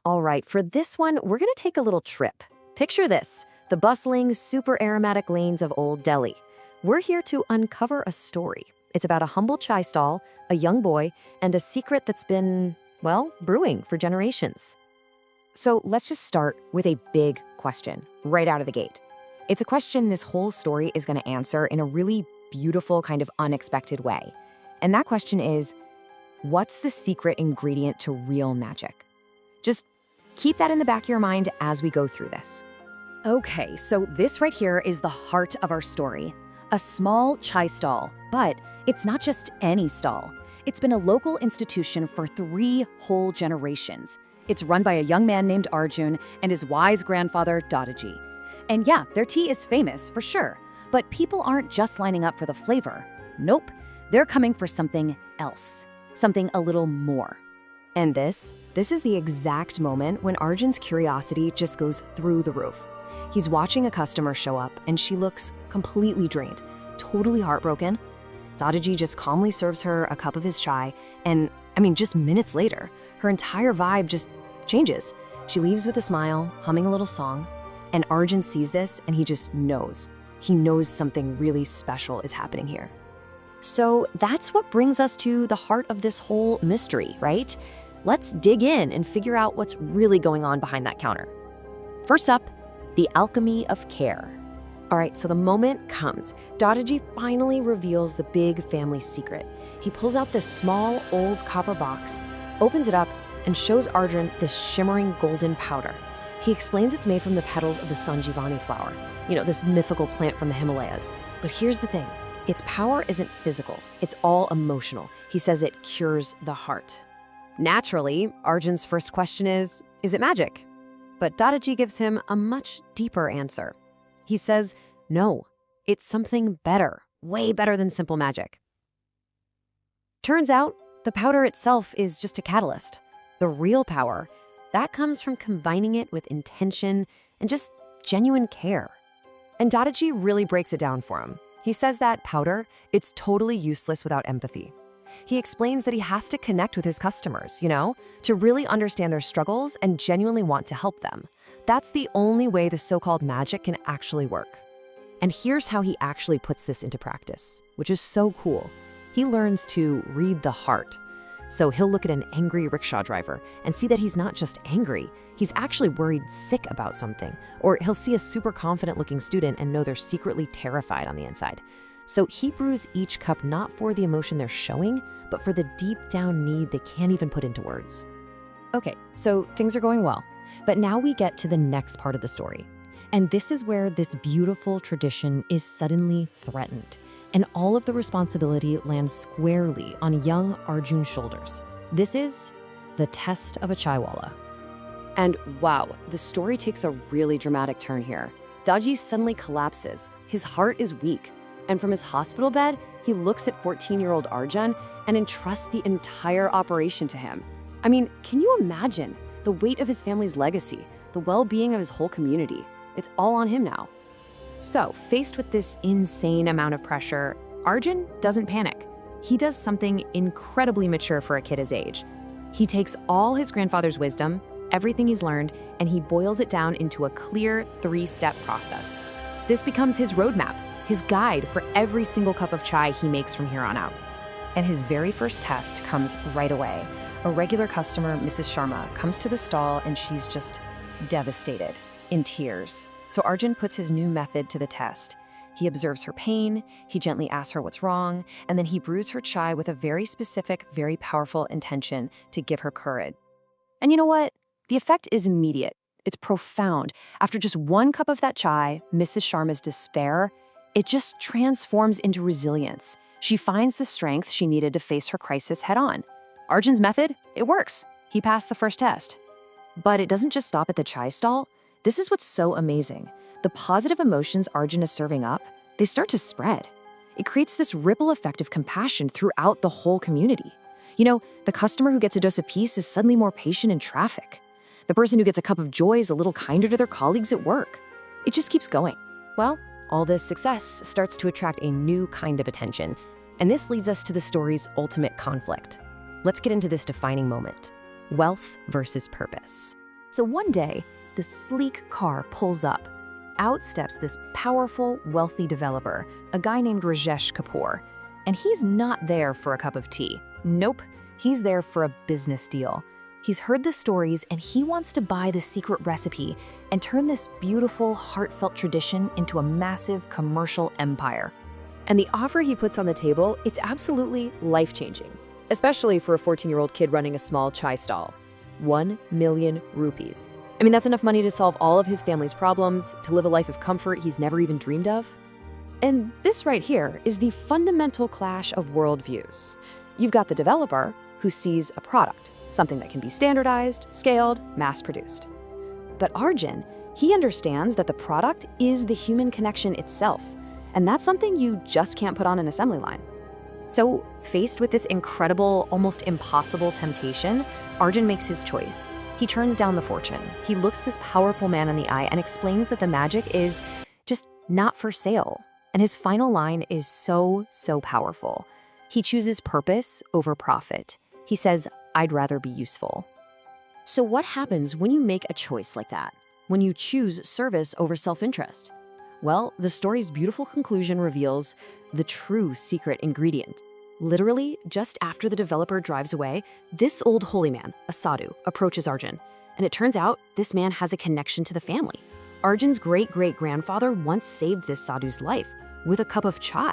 All right, for this one, we're gonna take a little trip. Picture this, the bustling, super aromatic lanes of Old Delhi. We're here to uncover a story. It's about a humble chai stall, a young boy, and a secret that's been, well, brewing for generations. So let's just start with a big question right out of the gate. It's a question this whole story is gonna answer in a really beautiful, kind of unexpected way. And that question is, what's the secret ingredient to real magic? Just keep that in the back of your mind as we go through this. Okay, so this right here is the heart of our story. A small chai stall, but it's not just any stall. It's been a local institution for 3 whole generations. It's run by a young man named Arjun and his wise grandfather, Dadaji. And yeah, their tea is famous, for sure. But people aren't just lining up for the flavor. Nope, they're coming for something else. Something a little more. And this is the exact moment when Arjun's curiosity just goes through the roof. He's watching a customer show up and she looks completely drained, totally heartbroken. Dadaji just calmly serves her a cup of his chai and, just minutes later, her entire vibe just changes. She leaves with a smile, humming a little song, and Arjun sees this and he just knows. He knows something really special is happening here. So that's what brings us to the heart of this whole mystery, right? Let's dig in and figure out what's really going on behind that counter. First up, the alchemy of care. All right, so the moment comes. Dadaji finally reveals the big family secret. He pulls out this small, old copper box, opens it up, and shows Arjun this shimmering golden powder. He explains it's made from the petals of the Sanjivani flower, this mythical plant from the Himalayas. But here's the thing. Its power isn't physical, it's all emotional. He says it cures the heart. Naturally, Arjun's first question is it magic? But Dadaji gives him a much deeper answer. He says, no, it's something better, way better than simple magic. Turns out, the powder itself is just a catalyst. The real power, that comes from combining it with intention and just genuine care. And Dadaji really breaks it down for him. He says that powder, it's totally useless without empathy. He explains that he has to connect with his customers, to really understand their struggles and genuinely want to help them. That's the only way the so-called magic can actually work. And here's how he actually puts this into practice, which is so cool. He learns to read the heart. So he'll look at an angry rickshaw driver and see that he's not just angry, he's actually worried sick about something. Or he'll see a super confident looking student and know they're secretly terrified on the inside. So he brews each cup not for the emotion they're showing, but for the deep down need they can't even put into words. Okay, so things are going well. But now we get to the next part of the story. And this is where this beautiful tradition is suddenly threatened. And all of the responsibility lands squarely on young Arjun's shoulders. This is the test of a chai wallah. And wow, the story takes a really dramatic turn here. Dadaji suddenly collapses. His heart is weak. And from his hospital bed, he looks at 14-year-old Arjun and entrusts the entire operation to him. Can you imagine the weight of his family's legacy, the well-being of his whole community? It's all on him now. So, faced with this insane amount of pressure, Arjun doesn't panic. He does something incredibly mature for a kid his age. He takes all his grandfather's wisdom, everything he's learned, and he boils it down into a clear 3-step process. This becomes his roadmap, his guide for every single cup of chai he makes from here on out. And his very first test comes right away. A regular customer, Mrs. Sharma, comes to the stall and she's just devastated, in tears. So Arjun puts his new method to the test. He observes her pain, he gently asks her what's wrong, and then he brews her chai with a very specific, very powerful intention to give her courage. And you know what? The effect is immediate. It's profound. After just 1 cup of that chai, Mrs. Sharma's despair, it just transforms into resilience. She finds the strength she needed to face her crisis head on. Arjun's method, it works. He passed the first test. But it doesn't just stop at the chai stall. This is what's so amazing. The positive emotions Arjun is serving up, they start to spread. It creates this ripple effect of compassion throughout the whole community. The customer who gets a dose of peace is suddenly more patient in traffic. The person who gets a cup of joy is a little kinder to their colleagues at work. It just keeps going. Well, all this success starts to attract a new kind of attention. And this leads us to the story's ultimate conflict. Let's get into this defining moment. Wealth versus purpose. So one day, the sleek car pulls up. Out steps this powerful, wealthy developer, a guy named Rajesh Kapoor. And he's not there for a cup of tea. Nope, he's there for a business deal. He's heard the stories and he wants to buy the secret recipe and turn this beautiful, heartfelt tradition into a massive commercial empire. And the offer he puts on the table, it's absolutely life-changing, especially for a 14-year-old kid running a small chai stall. 1 million rupees. I mean, that's enough money to solve all of his family's problems, to live a life of comfort he's never even dreamed of. And this right here is the fundamental clash of worldviews. You've got the developer who sees a product, something that can be standardized, scaled, mass-produced. But Arjun, he understands that the product is the human connection itself, and that's something you just can't put on an assembly line. So, faced with this incredible, almost impossible temptation, Arjun makes his choice. He turns down the fortune. He looks this powerful man in the eye and explains that the magic is just not for sale. And his final line is so powerful. He chooses purpose over profit. He says, "I'd rather be useful." So what happens when you make a choice like that? When you choose service over self-interest? Well, the story's beautiful conclusion reveals the true secret ingredient. Literally, just after the developer drives away, this old holy man, a sadhu, approaches Arjun. And it turns out this man has a connection to the family. Arjun's great-great-grandfather once saved this sadhu's life with a cup of chai.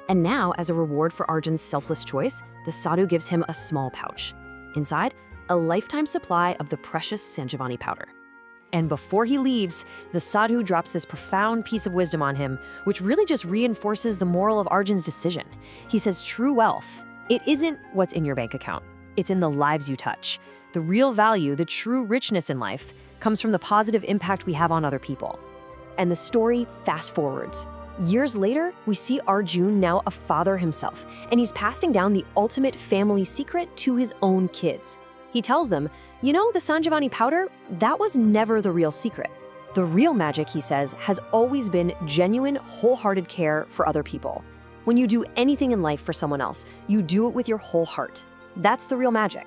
And now, as a reward for Arjun's selfless choice, the sadhu gives him a small pouch. Inside, a lifetime supply of the precious Sanjivani powder. And before he leaves, the sadhu drops this profound piece of wisdom on him, which really just reinforces the moral of Arjun's decision. He says true wealth, it isn't what's in your bank account. It's in the lives you touch. The real value, the true richness in life, comes from the positive impact we have on other people. And the story fast forwards. Years later, we see Arjun now a father himself, and he's passing down the ultimate family secret to his own kids. He tells them, you know, the Sanjivani powder, that was never the real secret. The real magic, he says, has always been genuine, wholehearted care for other people. When you do anything in life for someone else, you do it with your whole heart. That's the real magic.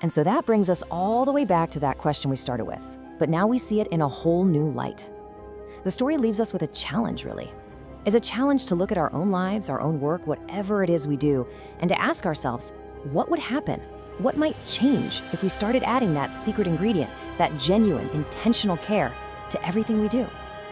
And so that brings us all the way back to that question we started with. But now we see it in a whole new light. The story leaves us with a challenge, really. It's a challenge to look at our own lives, our own work, whatever it is we do, and to ask ourselves, what would happen? What might change if we started adding that secret ingredient, that genuine, intentional care to everything we do?